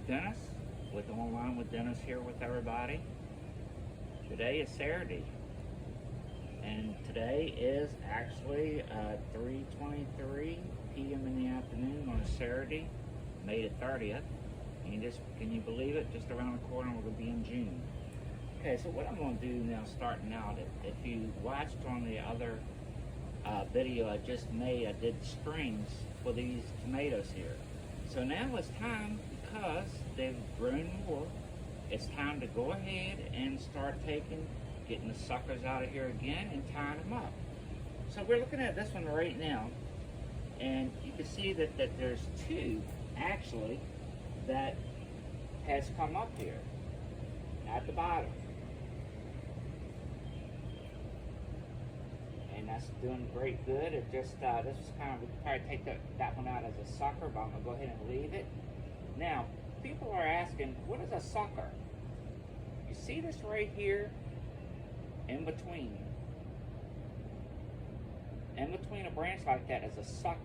Dennis with Online with Dennis here with everybody. Today is Saturday, and today is actually 3:23 p.m. in the afternoon on a Saturday, May the 30th. And can you believe it? Just around the corner, we're going to be in June. Okay, so what I'm going to do now, starting out, if you watched on the other video I just made, I did strings for these tomatoes here. So now it's time, because they've grown more, it's time to go ahead and start getting the suckers out of here again and tying them up. So we're looking at this one right now, and you can see that there's two actually that has come up here at the bottom. And that's doing great good. It just, this was kind of, we could probably take that one out as a sucker, but I'm going to go ahead and leave it. Now, people are asking, what is a sucker? You see this right here, in between a branch like that is a sucker.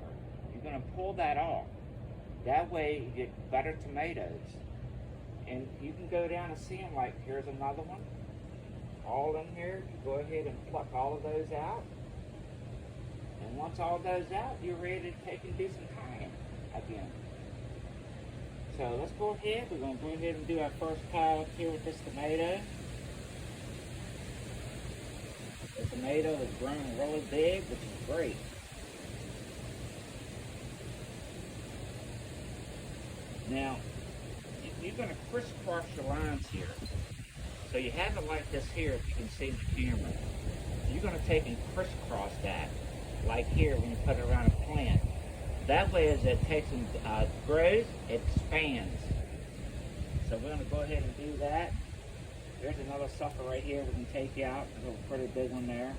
You're going to pull that off. That way you get better tomatoes. And you can go down and see them, like here's another one. All in here, you go ahead and pluck all of those out. And once all those out, you're ready to take and do some tying again. So let's go ahead. We're going to go ahead and do our first tie up here with this tomato. The tomato has grown really big, which is great. Now, you're going to crisscross your lines here. So you have it like this here, if you can see the camera. You're going to take and crisscross that, like here when you put it around a plant. That way, as it takes and grows, it expands. So we're going to go ahead and do that. There's another sucker right here we can take out. There's a pretty big one there.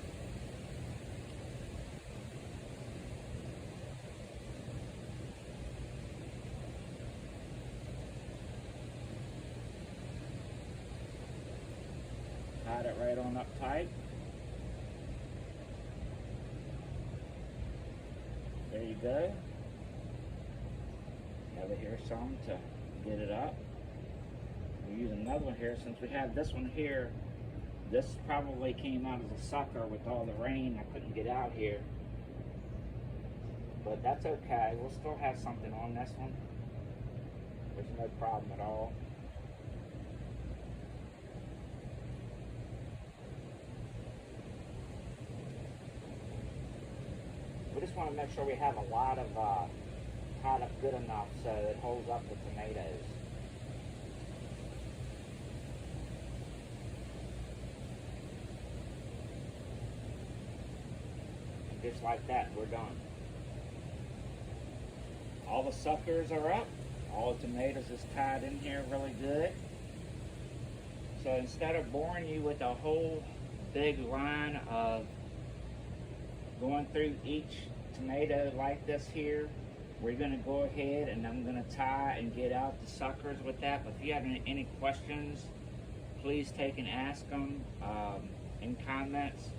Tied it right on up tight. There you go. Over here some to get it up. We'll use another one here. Since we have this one here, this probably came out as a sucker with all the rain. I couldn't get out here. But that's okay. We'll still have something on this one. There's no problem at all. We just want to make sure we have a lot of tied up good enough so it holds up the tomatoes. And just like that, we're done. All the suckers are up. All the tomatoes is tied in here really good. So instead of boring you with a whole big line of going through each tomato like this here, we're going to go ahead and I'm going to tie and get out the suckers with that. But if you have any questions, please take and ask them in comments,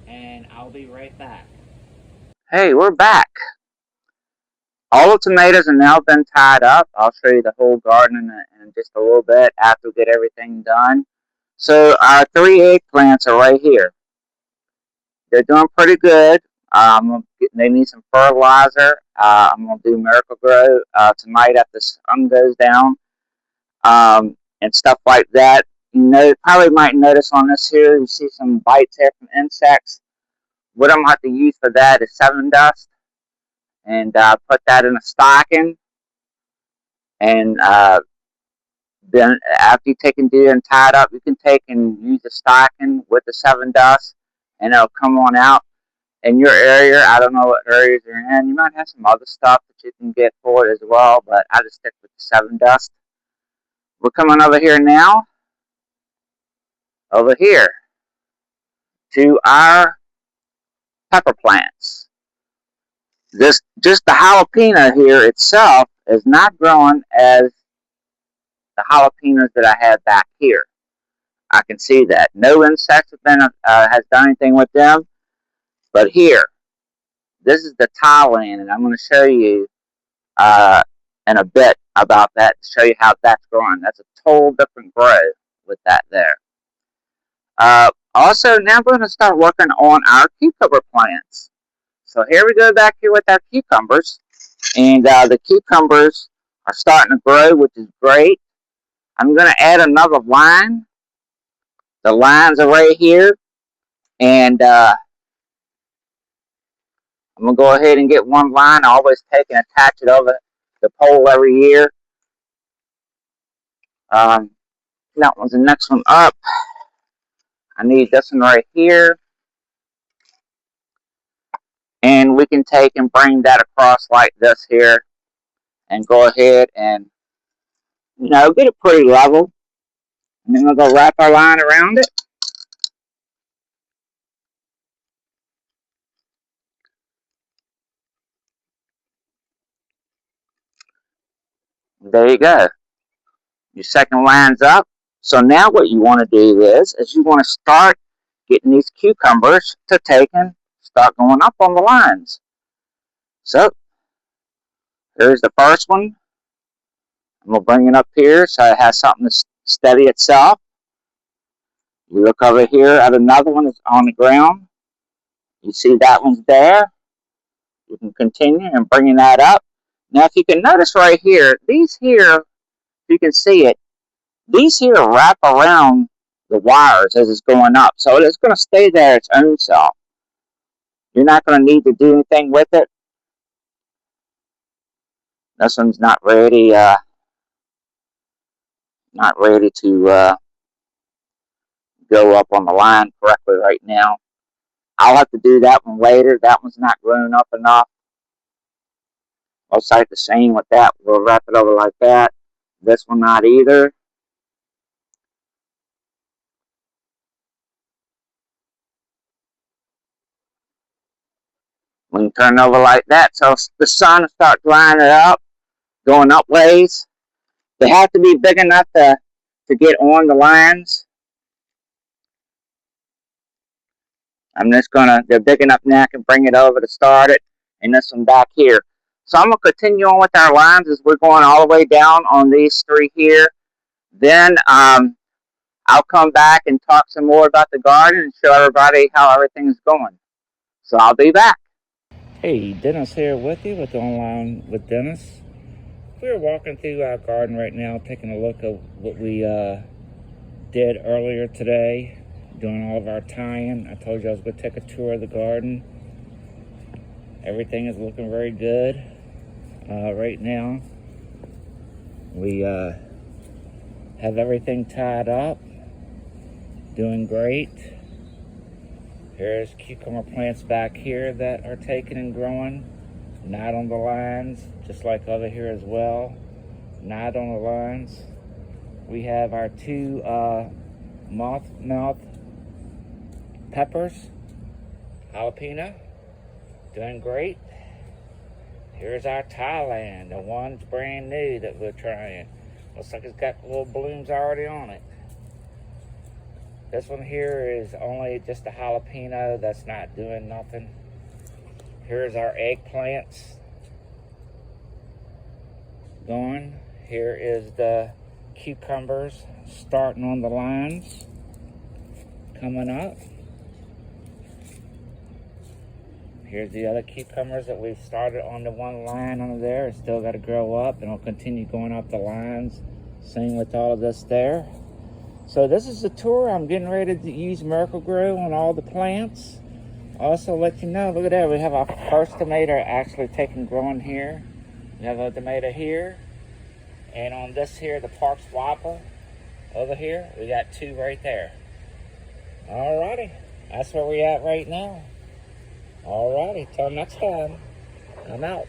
and I'll be right back. Hey, we're back. All the tomatoes have now been tied up. I'll show you the whole garden in just a little bit after we get everything done. So our 3 eggplants are right here. They're doing pretty good. They need some fertilizer. I'm going to do Miracle-Gro tonight after the sun goes down, and stuff like that. You probably might notice on this here, you see some bites here from insects. What I'm going to have to use for that is Sevin-Dust, and put that in a stocking. And then after you take and do it and tie it up, you can take and use the stocking with the Sevin-Dust, and it'll come on out. In your area, I don't know what areas you're in. You might have some other stuff that you can get for it as well, but I just stick with the Sevin-Dust. We're coming over here now, over here, to our pepper plants. Just the jalapeno here itself is not growing as the jalapenos that I have back here. I can see that. No insects has done anything with them. But here, this is the Thailand, and I'm going to show you in a bit about that to show you how that's growing. That's a total different grow with that there. Also, now we're going to start working on our cucumber plants. So here we go back here with our cucumbers. And the cucumbers are starting to grow, which is great. I'm going to add another line. The lines are right here. And I'm going to go ahead and get one line. I always take and attach it over the pole every year. That one's the next one up. I need this one right here. And we can take and bring that across like this here. And go ahead and, get it pretty level. And then we'll go wrap our line around it. There you go. Your second line's up. So now what you want to do is you want to start getting these cucumbers to take and start going up on the lines. So here's the first one. I'm going to bring it up here so it has something to steady itself. You look over here at another one that's on the ground. You see that one's there. You can continue and bringing that up. Now if you can notice right here, these here, you can see it, these here wrap around the wires as it's going up. So it's going to stay there its own self. You're not going to need to do anything with it. This one's not ready to go up on the line correctly right now. I'll have to do that one later. That one's not grown up enough. Looks like the same with that. We'll wrap it over like that. This one not either. We can turn it over like that. So the sun will start drying it up, going up ways. They have to be big enough to get on the lines. They're big enough now I can bring it over to start it. And this one back here. So I'm going to continue on with our lines as we're going all the way down on these three here. Then I'll come back and talk some more about the garden and show everybody how everything's going. So I'll be back. Hey, Dennis here with you with Online with Dennis. We're walking through our garden right now, taking a look at what we did earlier today, doing all of our tying. I told you I was going to take a tour of the garden. Everything is looking very good right now. We have everything tied up, doing great. Here's cucumber plants back here that are taking and growing, not on the lines, just like over here as well, not on the lines. We have our two mouth peppers, jalapeno, doing great. Here's our Thailand, the one's brand new that we're trying. Looks like it's got little blooms already on it. This one here is only just a jalapeno that's not doing nothing. Here's our eggplants going. Here is the cucumbers starting on the lines, coming up. Here's the other cucumbers that we've started on the one line under there. It's still got to grow up and it'll continue going up the lines. Same with all of this there. So this is the tour. I'm getting ready to use Miracle-Gro on all the plants. Also let you know, look at that, we have our first tomato actually taking growing here. We have a tomato here. And on this here, the Parks Whopper over here, we got two right there. Alrighty, that's where we're at right now. Alrighty, till next time, I'm out.